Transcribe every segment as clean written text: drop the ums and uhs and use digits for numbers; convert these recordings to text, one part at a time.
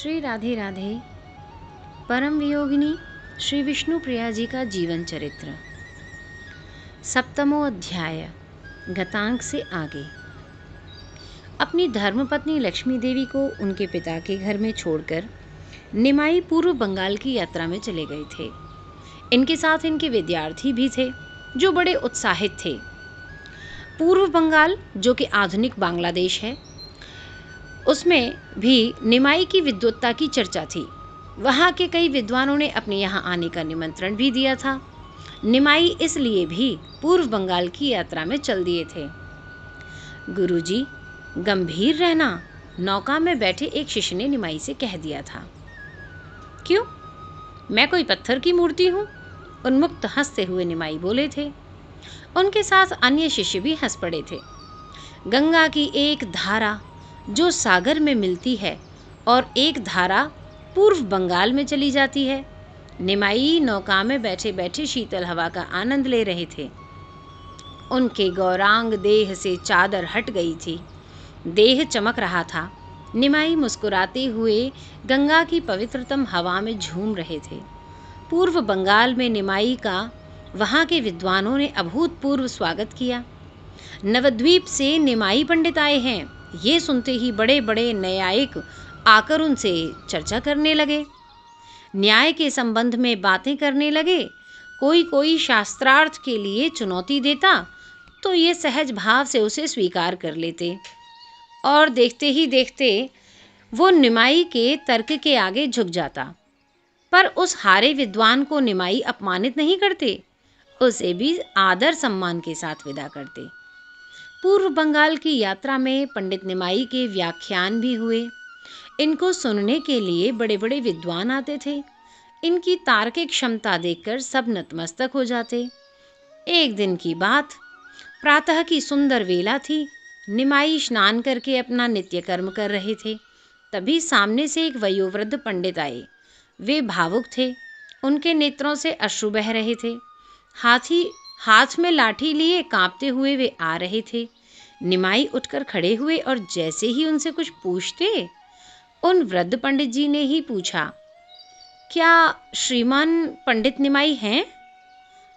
श्री राधे राधे। परम वियोगिनी श्री विष्णु प्रिया जी का जीवन चरित्र, 7वां अध्याय, गतांक से आगे। अपनी धर्मपत्नी लक्ष्मी देवी को उनके पिता के घर में छोड़कर निमाई पूर्व बंगाल की यात्रा में चले गए थे। इनके साथ इनके विद्यार्थी भी थे जो बड़े उत्साहित थे। पूर्व बंगाल, जो कि आधुनिक बांग्लादेश है, उसमें भी निमाई की विद्वत्ता की चर्चा थी। वहाँ के कई विद्वानों ने अपने यहाँ आने का निमंत्रण भी दिया था। निमाई इसलिए भी पूर्व बंगाल की यात्रा में चल दिए थे। गुरुजी, गंभीर रहना, नौका में बैठे एक शिष्य ने निमाई से कह दिया था। क्यों, मैं कोई पत्थर की मूर्ति हूँ? उन्मुक्त हंसते हुए निमाई बोले थे। उनके साथ अन्य शिष्य भी हंस पड़े थे। गंगा की एक धारा जो सागर में मिलती है और एक धारा पूर्व बंगाल में चली जाती है। निमाई नौका में बैठे बैठे शीतल हवा का आनंद ले रहे थे। उनके गौरांग देह से चादर हट गई थी, देह चमक रहा था। निमाई मुस्कुराते हुए गंगा की पवित्रतम हवा में झूम रहे थे। पूर्व बंगाल में निमाई का वहाँ के विद्वानों ने अभूतपूर्व स्वागत किया। नवद्वीप से निमाई पंडित आए हैं, ये सुनते ही बड़े बड़े न्यायिक आकर उनसे चर्चा करने लगे, न्याय के संबंध में बातें करने लगे। कोई शास्त्रार्थ के लिए चुनौती देता तो ये सहज भाव से उसे स्वीकार कर लेते और देखते ही देखते वो निमाई के तर्क के आगे झुक जाता। पर उस हारे विद्वान को निमाई अपमानित नहीं करते, उसे भी आदर सम्मान के साथ विदा करते। पूर्व बंगाल की यात्रा में पंडित निमाई के व्याख्यान भी हुए। इनको सुनने के लिए बड़े बड़े विद्वान आते थे। इनकी तार्किक क्षमता देखकर सब नतमस्तक हो जाते। एक दिन की बात, प्रातः की सुंदर वेला थी। निमाई स्नान करके अपना नित्य कर्म कर रहे थे। तभी सामने से एक वयोवृद्ध पंडित आए। वे भावुक थे, उनके नेत्रों से अश्रु बह रहे थे। हाथ में लाठी लिए कांपते हुए वे आ रहे थे। निमाई उठकर खड़े हुए और जैसे ही उनसे कुछ पूछते, उन वृद्ध पंडित जी ने ही पूछा, क्या श्रीमान पंडित निमाई हैं?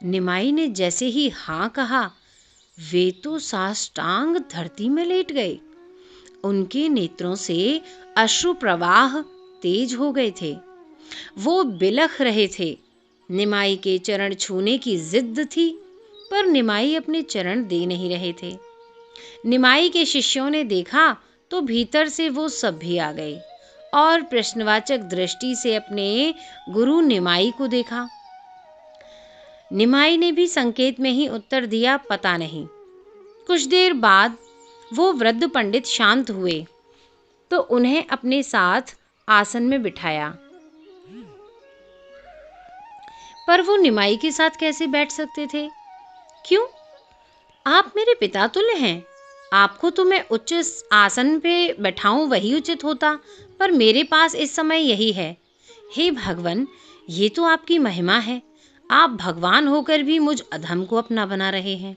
निमाई ने जैसे ही हाँ कहा, वे तो साष्टांग धरती में लेट गए। उनके नेत्रों से अश्रु प्रवाह तेज हो गए थे। वो बिलख रहे थे। निमाई के चरण छूने की जिद थी, पर निमाई अपने चरण दे नहीं रहे थे। निमाई के शिष्यों ने देखा तो भीतर से वो सब भी आ गए और प्रश्नवाचक दृष्टि से अपने गुरु निमाई को देखा। निमाई ने भी संकेत में ही उत्तर दिया, पता नहीं। कुछ देर बाद वो वृद्ध पंडित शांत हुए तो उन्हें अपने साथ आसन में बिठाया। पर वो निमाई के साथ कैसे बैठ सकते थे? क्यों? आप मेरे पिता तुल्य हैं। आपको तो मैं उच्च आसन पे बैठाऊं वही उचित होता, पर मेरे पास इस समय यही है। हे भगवान, ये तो आपकी महिमा है। आप भगवान होकर भी मुझ अधम को अपना बना रहे हैं।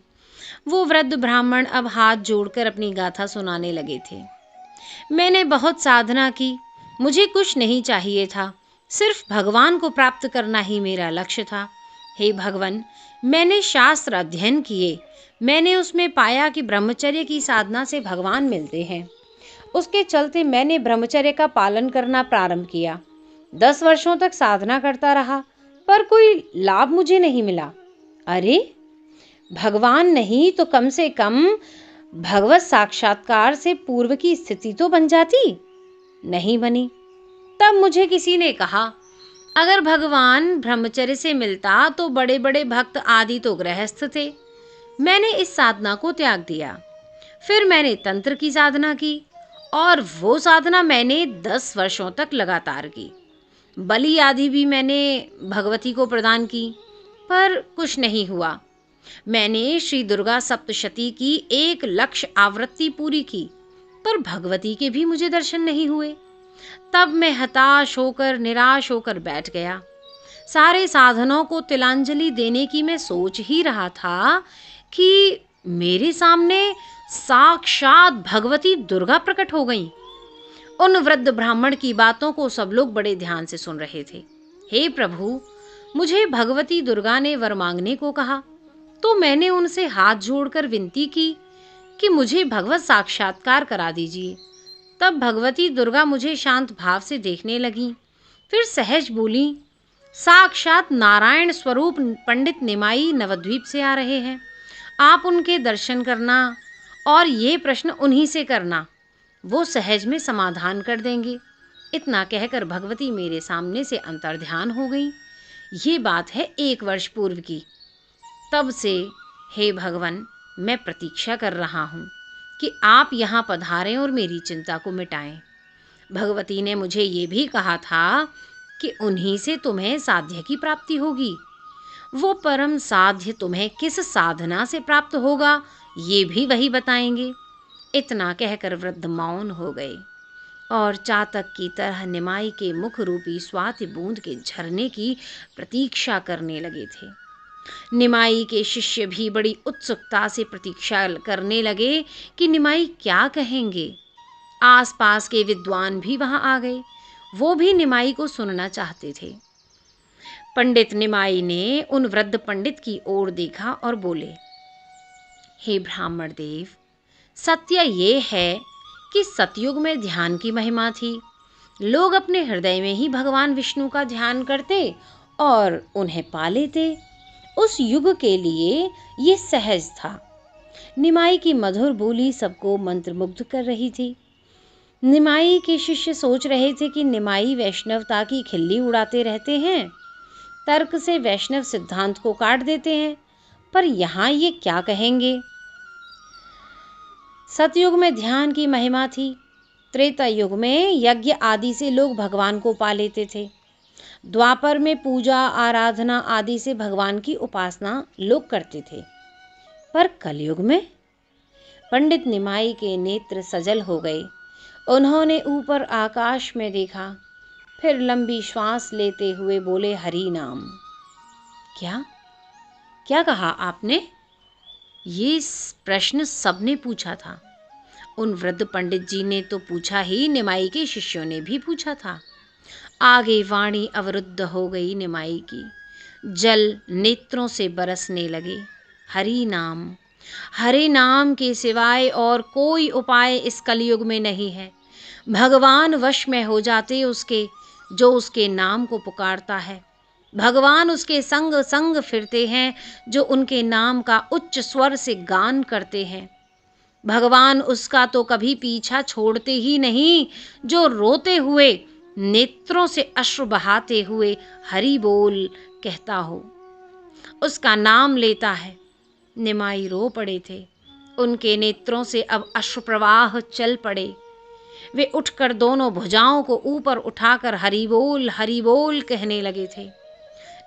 वो वृद्ध ब्राह्मण अब हाथ जोड़कर अपनी गाथा सुनाने लगे थे। मैंने बहुत साधना की, मुझे कुछ नहीं चाहिए था, सिर्फ भगवान को प्राप्त करना ही मेरा लक्ष्य था। हे भगवान, मैंने शास्त्र अध्ययन किए। मैंने उसमें पाया कि ब्रह्मचर्य की साधना से भगवान मिलते हैं। उसके चलते मैंने ब्रह्मचर्य का पालन करना प्रारंभ किया। 10 वर्षों तक साधना करता रहा, पर कोई लाभ मुझे नहीं मिला। अरे, भगवान नहीं तो कम से कम भगवत साक्षात्कार से पूर्व की स्थिति तो बन जाती। नहीं बनी। तब मुझे किसी ने कहा, अगर भगवान ब्रह्मचर्य से मिलता तो बड़े बड़े भक्त आदि तो गृहस्थ थे। मैंने इस साधना को त्याग दिया। फिर मैंने तंत्र की साधना की और वो साधना मैंने 10 वर्षों तक लगातार की। बलि आदि भी मैंने भगवती को प्रदान की, पर कुछ नहीं हुआ। मैंने श्री दुर्गा सप्तशती की 1,00,000 आवृत्ति पूरी की, पर भगवती के भी मुझे दर्शन नहीं हुए। तब मैं हताश होकर निराश होकर बैठ गया। सारे साधनों को तिलांजलि देने की मैं सोच ही रहा था कि मेरे सामने साक्षात भगवती दुर्गा प्रकट हो गईं। उन वृद्ध ब्राह्मण की बातों को सब लोग बड़े ध्यान से सुन रहे थे। हे प्रभु, मुझे भगवती दुर्गा ने वर मांगने को कहा, तो मैंने उनसे हाथ जोड़कर विनती की कि मुझे भगवत साक्षात्कार करा दीजिए। तब भगवती दुर्गा मुझे शांत भाव से देखने लगी, फिर सहज बोली, साक्षात नारायण स्वरूप पंडित निमाई नवद्वीप से आ रहे हैं। आप उनके दर्शन करना और ये प्रश्न उन्हीं से करना, वो सहज में समाधान कर देंगे। इतना कहकर भगवती मेरे सामने से अंतर्ध्यान हो गई। ये बात है 1 वर्ष पूर्व की। तब से हे भगवान, मैं प्रतीक्षा कर रहा हूँ कि आप यहाँ पधारें और मेरी चिंता को मिटाएं। भगवती ने मुझे ये भी कहा था कि उन्हीं से तुम्हें साध्य की प्राप्ति होगी। वो परम साध्य तुम्हें किस साधना से प्राप्त होगा, ये भी वही बताएंगे। इतना कहकर वृद्ध मौन हो गए और चातक की तरह निमाई के मुख रूपी स्वाति बूंद के झरने की प्रतीक्षा करने लगे थे। निमाई के शिष्य भी बड़ी उत्सुकता से प्रतीक्षा करने लगे कि निमाई क्या कहेंगे। आसपास के विद्वान भी वहां आ गए, वो भी निमाई को सुनना चाहते थे। पंडित निमाई ने उन वृद्ध पंडित की ओर देखा और बोले, हे ब्राह्मण देव, सत्य ये है कि सतयुग में ध्यान की महिमा थी। लोग अपने हृदय में ही भगवान विष्णु का ध्यान करते और उन्हें पा लेते। उस युग के लिए ये सहज था। निमाई की मधुर बोली सबको मंत्रमुग्ध कर रही थी। निमाई के शिष्य सोच रहे थे कि निमाई वैष्णवता की खिल्ली उड़ाते रहते हैं, तर्क से वैष्णव सिद्धांत को काट देते हैं, पर यहाँ ये क्या कहेंगे। सतयुग में ध्यान की महिमा थी। त्रेता युग में यज्ञ आदि से लोग भगवान को पा लेते थे। द्वापर में पूजा आराधना आदि से भगवान की उपासना लोग करते थे। पर कलयुग में? पंडित निमाई के नेत्र सजल हो गए। उन्होंने ऊपर आकाश में देखा, फिर लंबी श्वास लेते हुए बोले, हरि नाम। क्या क्या कहा आपने? ये प्रश्न सबने पूछा था। उन वृद्ध पंडित जी ने तो पूछा ही, निमाई के शिष्यों ने भी पूछा था। आगे वाणी अवरुद्ध हो गई निमाई की। जल नेत्रों से बरसने लगे। हरि नाम के सिवाय और कोई उपाय इस कलयुग में नहीं है। भगवान वश में हो जाते उसके, जो उसके नाम को पुकारता है। भगवान उसके संग संग फिरते हैं, जो उनके नाम का उच्च स्वर से गान करते हैं। भगवान उसका तो कभी पीछा छोड़ते ही नहीं, जो रोते हुए नेत्रों से अश्रु बहाते हुए हरि बोल कहता हो, उसका नाम लेता है। निमाई रो पड़े थे। उनके नेत्रों से अब अश्रु प्रवाह चल पड़े। वे उठकर दोनों भुजाओं को ऊपर उठाकर हरि बोल कहने लगे थे।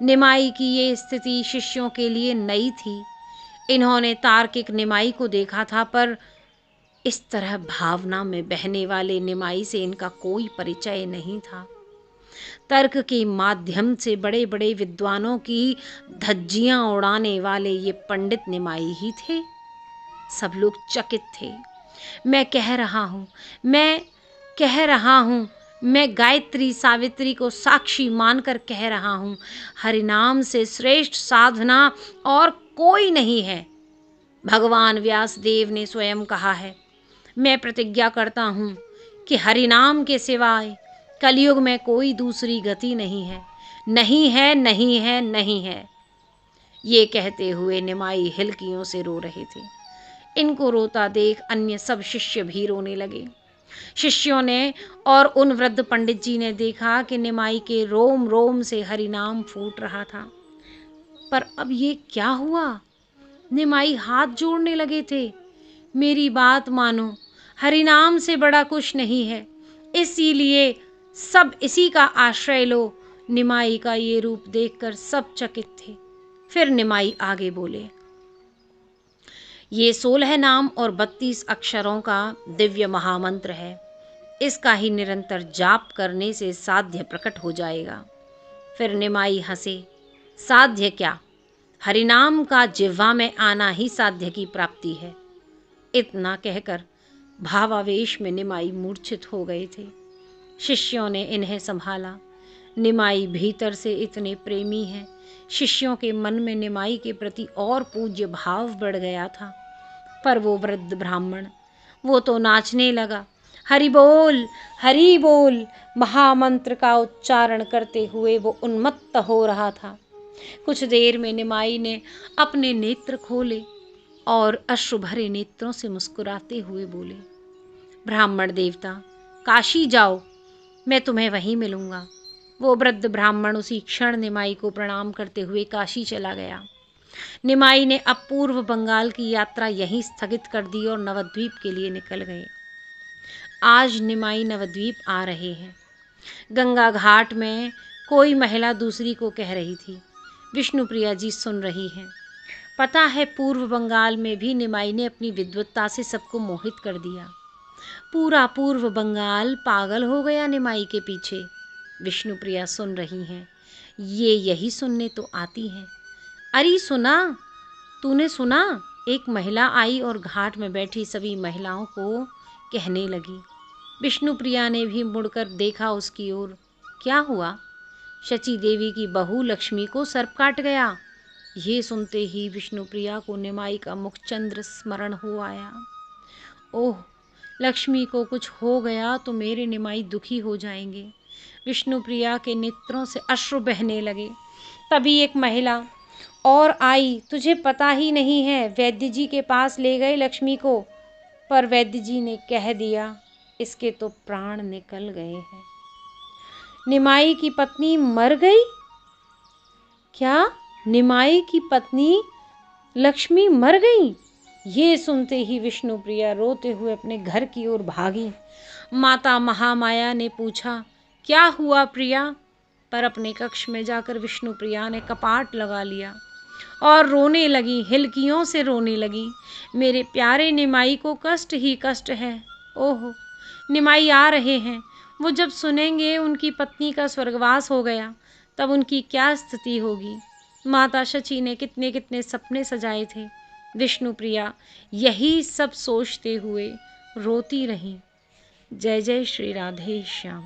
निमाई की ये स्थिति शिष्यों के लिए नई थी। इन्होंने तार्किक निमाई को देखा था, पर इस तरह भावना में बहने वाले निमाई से इनका कोई परिचय नहीं था। तर्क के माध्यम से बड़े बड़े विद्वानों की धज्जियां उड़ाने वाले ये पंडित निमाई ही थे। सब लोग चकित थे। मैं कह रहा हूँ, मैं गायत्री सावित्री को साक्षी मानकर कह रहा हूँ, हरिनाम से श्रेष्ठ साधना और कोई नहीं है। भगवान व्यासदेव ने स्वयं कहा है, मैं प्रतिज्ञा करता हूँ कि हरिनाम के सिवाय कलयुग में कोई दूसरी गति नहीं है, नहीं है, नहीं है, नहीं है। ये कहते हुए निमाई हिलकियों से रो रहे थे। इनको रोता देख अन्य सब शिष्य भी रोने लगे। शिष्यों ने और उन वृद्ध पंडित जी ने देखा कि निमाई के रोम रोम से हरिनाम फूट रहा था। पर अब ये क्या हुआ? निमाई हाथ जोड़ने लगे थे। मेरी बात मानो, हरिनाम से बड़ा कुछ नहीं है, इसीलिए सब इसी का आश्रय लो। निमाई का ये रूप देखकर सब चकित थे। फिर निमाई आगे बोले, ये 16 नाम और 32 अक्षरों का दिव्य महामंत्र है। इसका ही निरंतर जाप करने से साध्य प्रकट हो जाएगा। फिर निमाई हंसे, साध्य क्या, हरिनाम का जिह्वा में आना ही साध्य की प्राप्ति है। इतना कहकर भावावेश में निमाई मूर्छित हो गए थे। शिष्यों ने इन्हें संभाला। निमाई भीतर से इतने प्रेमी हैं, शिष्यों के मन में निमाई के प्रति और पूज्य भाव बढ़ गया था। पर वो वृद्ध ब्राह्मण, वो तो नाचने लगा। हरि बोल, हरि बोल महामंत्र का उच्चारण करते हुए वो उन्मत्त हो रहा था। कुछ देर में निमाई ने अपने नेत्र खोले और अश्रु भरे नेत्रों से मुस्कुराते हुए बोले, ब्राह्मण देवता, काशी जाओ, मैं तुम्हें वहीं मिलूंगा। वो वृद्ध ब्राह्मण उसी क्षण निमाई को प्रणाम करते हुए काशी चला गया। निमाई ने अब पूर्व बंगाल की यात्रा यहीं स्थगित कर दी और नवद्वीप के लिए निकल गए। आज निमाई नवद्वीप आ रहे हैं। गंगा घाट में कोई महिला दूसरी को कह रही थी, विष्णुप्रिया जी सुन रही हैं। पता है पूर्व बंगाल में भी निमाई ने अपनी विद्वत्ता से सबको मोहित कर दिया। पूरा पूर्व बंगाल पागल हो गया निमाई के पीछे। विष्णुप्रिया सुन रही हैं, ये यही सुनने तो आती हैं। अरे सुना, तूने सुना? एक महिला आई और घाट में बैठी सभी महिलाओं को कहने लगी। विष्णुप्रिया ने भी मुड़कर देखा उसकी ओर। क्या हुआ? शची देवी की बहू लक्ष्मी को सर्प काट गया। ये सुनते ही विष्णुप्रिया को निमाई का मुखचंद्र स्मरण हो आया। ओह, लक्ष्मी को कुछ हो गया तो मेरे निमाई दुखी हो जाएंगे। विष्णुप्रिया के नेत्रों से अश्रु बहने लगे। तभी एक महिला और आई। तुझे पता ही नहीं है, वैद्य जी के पास ले गए लक्ष्मी को, पर वैद्य जी ने कह दिया इसके तो प्राण निकल गए हैं। निमाई की पत्नी मर गई? क्या निमाई की पत्नी लक्ष्मी मर गई? ये सुनते ही विष्णुप्रिया रोते हुए अपने घर की ओर भागी। माता महामाया ने पूछा, क्या हुआ प्रिया? पर अपने कक्ष में जाकर विष्णुप्रिया ने कपाट लगा लिया और रोने लगी, हिलकियों से रोने लगी। मेरे प्यारे निमाई को कष्ट ही कष्ट है। ओह, निमाई आ रहे हैं। वो जब सुनेंगे उनकी पत्नी का स्वर्गवास हो गया, तब उनकी क्या स्थिति होगी। माता शची ने कितने कितने सपने सजाए थे। विष्णुप्रिया यही सब सोचते हुए रोती रहीं। जय जय श्री राधे श्याम।